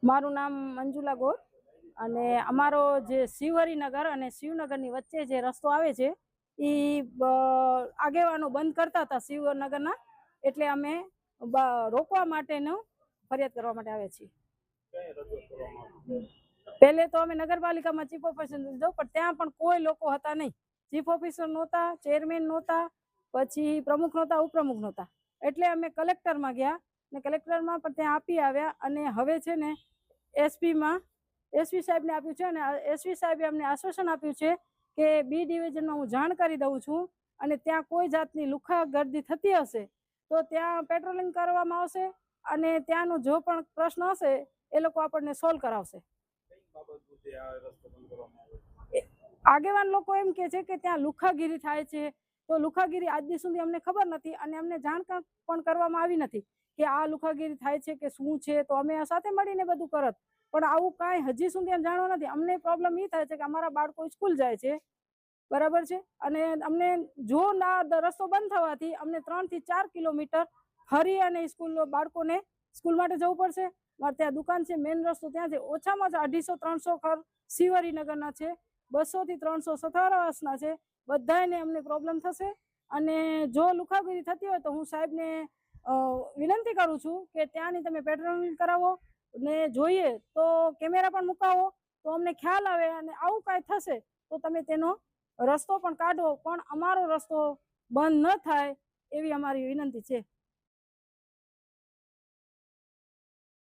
મારું નામ મંજુલા ગોર અને અમારો જે શિવહરિનગર અને શિવનગરની વચ્ચે જે રસ્તો આવે છે એ આગેવાનો બંધ કરતા હતા શિવનગરના, એટલે અમે રોકવા માટેનો ફરિયાદ કરવા માટે આવ્યા છીએ। પહેલે તો અમે નગરપાલિકામાં ચીફ ઓફિસર દીધો, પણ ત્યાં પણ કોઈ લોકો હતા નહીં। ચીફ ઓફિસર નહોતા, ચેરમેન નહોતા, પછી પ્રમુખ નહોતા, ઉપપ્રમુખ નહોતા, એટલે અમે કલેક્ટરમાં ગયા ને કલેક્ટરમાં પણ ત્યાં આપી આવ્યા। અને હવે છે ને એસપી સાહેબને આપ્યું છે અને એસપી સાહેબે અમને આશ્વાસન આપ્યું છે કે બી ડિવિઝનમાં હું જાણ કરી દઉં છું અને ત્યાં કોઈ જાતની લુખાગર્દી થતી હશે તો ત્યાં પેટ્રોલિંગ કરવામાં આવશે અને ત્યાંનો જો પણ પ્રશ્ન હશે એ લોકો આપણને સોલ્વ કરાવશે। આગેવાન લોકો એમ કે છે કે ત્યાં લુખાગીરી થાય છે, તો લુખાગીરી આજ દી સુધી અમને ખબર નથી અને અમને જાણ પણ કરવામાં આવી નથી કે આ લુખાગીરી થાય છે કે શું છે, તો અમે સાથે મળીને બધું કરત, પણ આવું કાંઈ હજી સુધી જાણવા નથી। અમને પ્રોબ્લેમ એ થાય છે કે અમારા બાળકો સ્કૂલ જાય છે, બરાબર છે, અને અમને જો ના રસ્તો બંધ થવાથી અમને 3 થી 4 કિલોમીટર ફરી અને સ્કૂલ બાળકોને સ્કૂલ માટે જવું પડશે। મારે ત્યાં દુકાન છે, મેઇન રસ્તો ત્યાં છે, ઓછામાં ઓછા 250-300 ઘર શિવહરિનગરના છે, 200 થી 300 સથવારાવાસના છે, બધાને અમને પ્રોબ્લેમ થશે। અને જો લુખાગીરી થતી હોય તો હું સાહેબને વિનંતી કરું છું કે ત્યાંની તમે પેટ્રોલિંગ કરાવો ને જોઈએ તો કેમેરા પણ મુકાવો તો અમને ખ્યાલ આવે, અને આવું કાંઈ થશે તો તમે તેનો રસ્તો પણ કાઢો, પણ અમારો રસ્તો બંધ ન થાય એવી અમારી વિનંતી છે।